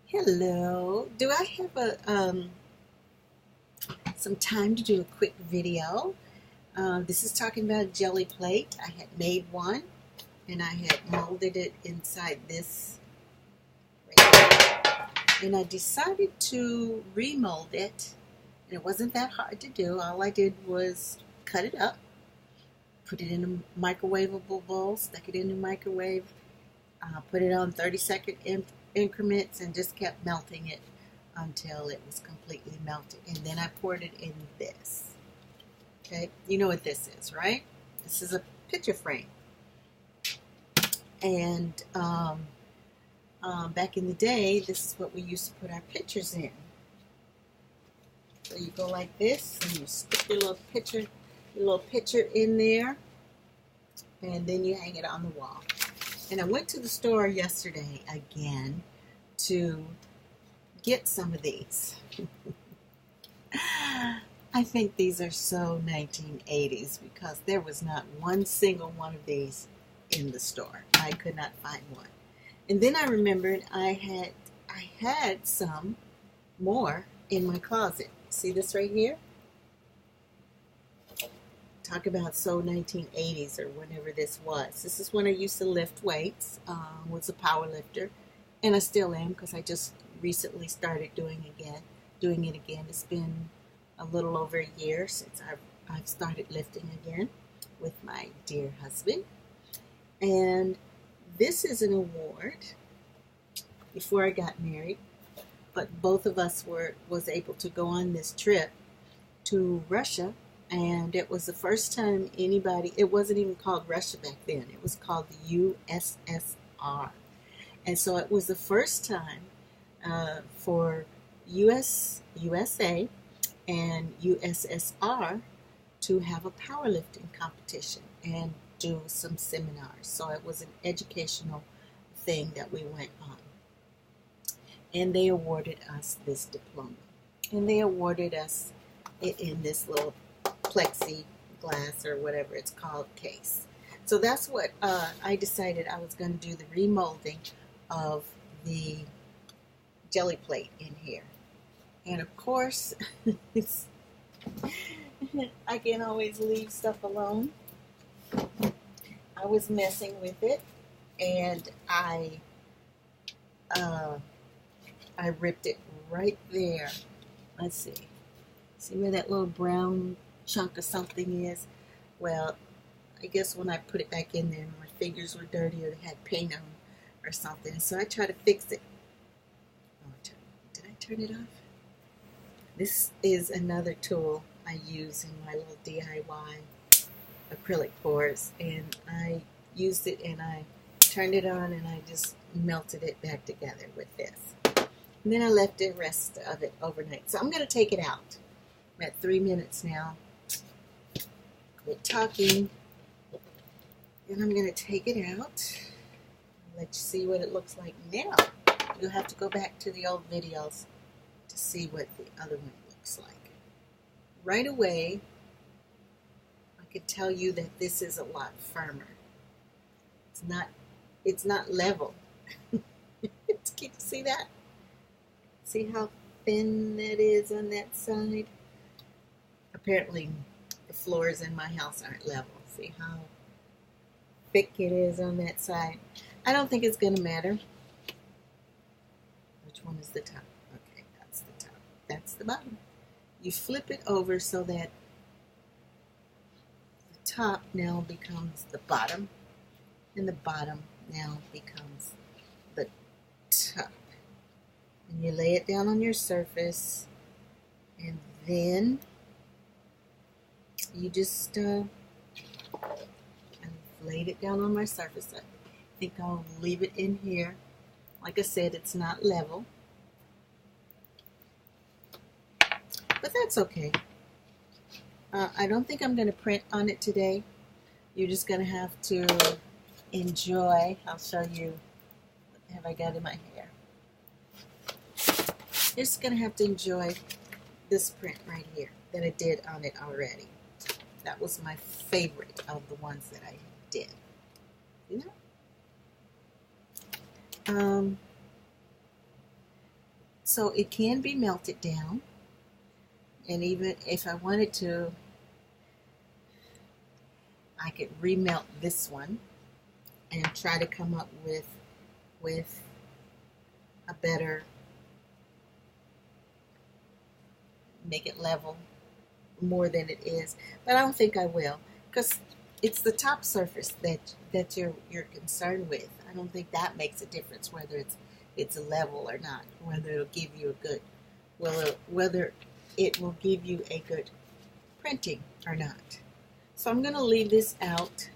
Hello. Do I have some time to do a quick video? This is talking about a jelly plate. I had made one and I had molded it inside this right here. And I decided to remold it. And it wasn't that hard to do. All I did was cut it up, put it in a microwavable bowl, stuck it in the microwave, put it on 30-second increments and just kept melting it until it was completely melted. And then I poured it in this. Okay, you know what this is, right? This is a picture frame. And back in the day, this is what we used to put our pictures in. So you go like this and you stick your little picture in there, and then you hang it on the wall. And I went to the store yesterday again to get some of these. I think these are so 1980s because there was not one single one of these in the store. I could not find one. And then I remembered I had some more in my closet. See this right here? Talk about so 1980s or whenever this was. This is when I used to lift weights, was a power lifter, and I still am because I just recently started doing it again. It's been a little over a year since I've started lifting again with my dear husband. And this is an award before I got married, but both of us was able to go on this trip to Russia. And it was the first time anybody, it wasn't even called Russia back then. It was called the USSR. And so it was the first time for USA and USSR to have a powerlifting competition and do some seminars. So it was an educational thing that we went on. And they awarded us this diploma. And they awarded us it in this little plexiglass or whatever it's called case. So that's what I decided I was going to do, the remolding of the jelly plate in here. And of course, I can't always leave stuff alone. I was messing with it and I ripped it right there. Let's see. See where that little brown chunk of something is? Well, I guess when I put it back in there, my fingers were dirty or they had paint on or something. So I tried to fix it. Oh, did I turn it off? This is another tool I use in my little DIY acrylic pours. And I used it and I turned it on and I just melted it back together with this. And then I left the rest of it overnight. So I'm going to take it out. I'm at 3 minutes now. Quit talking. And I'm going to take it out. Let you see what it looks like now. You'll have to go back to the old videos to see what the other one looks like. Right away, I could tell you that this is a lot firmer. It's not level. Can you see that? See how thin that is on that side? Apparently, the floors in my house aren't level. See how thick it is on that side? I don't think it's going to matter. Which one is the top? Okay, that's the top. That's the bottom. You flip it over so that the top now becomes the bottom, and the bottom now becomes the top. And you lay it down on your surface, and then you just I've laid it down on my surface. I think I'll leave it in here. Like I said, it's not level, but that's okay. I don't think I'm going to print on it today. You're just going to have to enjoy. I'll show you what have I got in my hair. You're just going to have to enjoy this print right here that I did on it already. That was my favorite of the ones that I did. You know? So it can be melted down, and even if I wanted to, I could remelt this one and try to come up with a better, make it level more than it is. But I don't think I will, because it's the top surface that you're concerned with. I don't think that makes a difference whether it's a level or not, whether it'll give you a good, whether it will give you a good printing or not. So I'm going to leave this out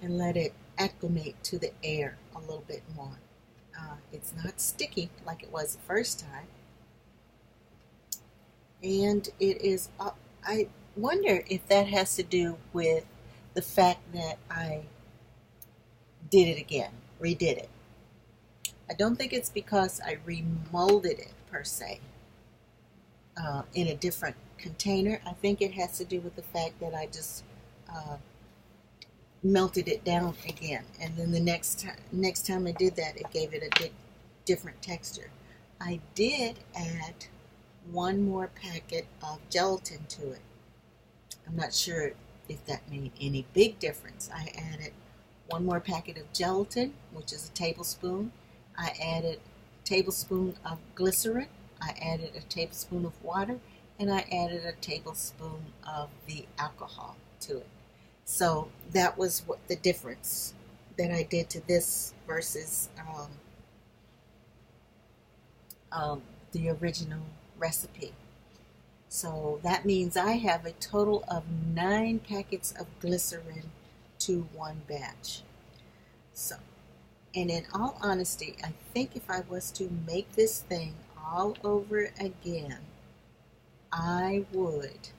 and let it acclimate to the air a little bit more. It's not sticky like it was the first time. And it is, I wonder if that has to do with the fact that I did it again, redid it. I don't think it's because I remolded it per se in a different container. I think it has to do with the fact that I just melted it down again, and then the next time I did that, it gave it a different texture. I did add one more packet of gelatin to it. I'm not sure if that made any big difference. I added one more packet of gelatin, which is a tablespoon. I added a tablespoon of glycerin. I added a tablespoon of water, and I added a tablespoon of the alcohol to it. So that was what the difference that I did to this versus the original recipe. So that means I have a total of 9 packets of glycerin to one batch. So, and in all honesty, I think if I was to make this thing all over again, I would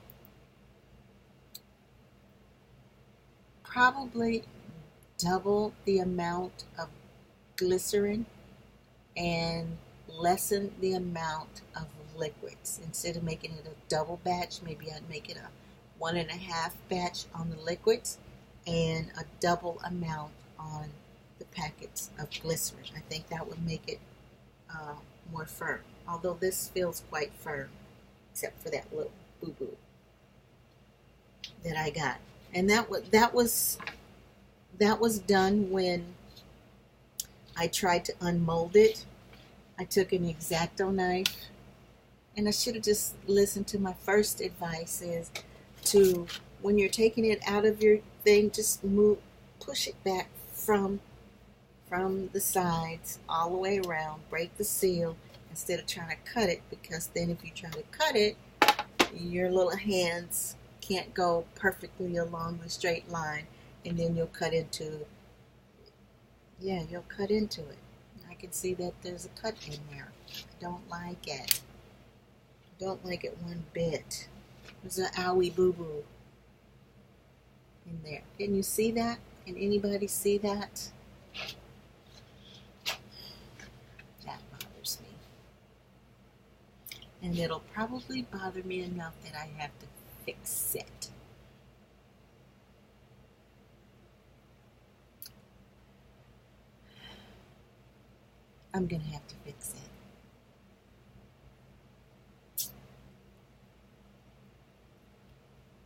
probably double the amount of glycerin and lessen the amount of liquids. Instead of making it a double batch, maybe I'd make it a 1.5 batch on the liquids and a double amount on the packets of glycerin. I think that would make it more firm. Although this feels quite firm, except for that little boo-boo that I got. And that was done when I tried to unmold it. I took an X-Acto knife, and I should have just listened to my first advice, is to, when you're taking it out of your thing, just push it back from the sides all the way around, break the seal instead of trying to cut it, because then if you try to cut it, your little hands can't go perfectly along the straight line, and then you'll cut into it. I can see that there's a cut in there. I don't like it. I don't like it one bit. There's an owie boo-boo in there. Can you see that? Can anybody see that? That bothers me. And it'll probably bother me enough that I have to fix it. I'm going to have to fix it.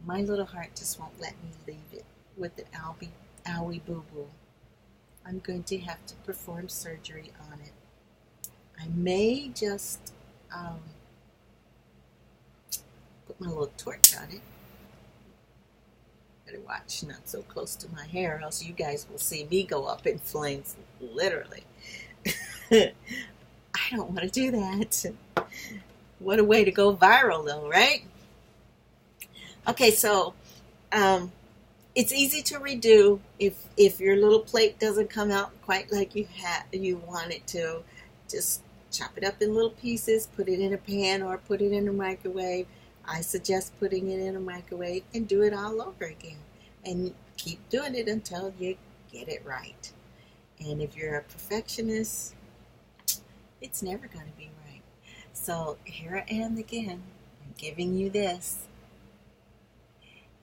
My little heart just won't let me leave it with the owie boo-boo. I'm going to have to perform surgery on it. I may just put my little torch on it. Better watch, not so close to my hair, or else you guys will see me go up in flames, literally. I don't want to do that. What a way to go viral, though, right? Okay, so it's easy to redo if your little plate doesn't come out quite like you want it to. Just chop it up in little pieces, put it in a pan or put it in a microwave. I suggest putting it in a microwave and do it all over again. And keep doing it until you get it right. And if you're a perfectionist, it's never going to be right. So here I am again. I'm giving you this.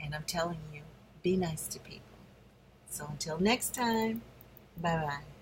And I'm telling you, be nice to people. So until next time, bye-bye.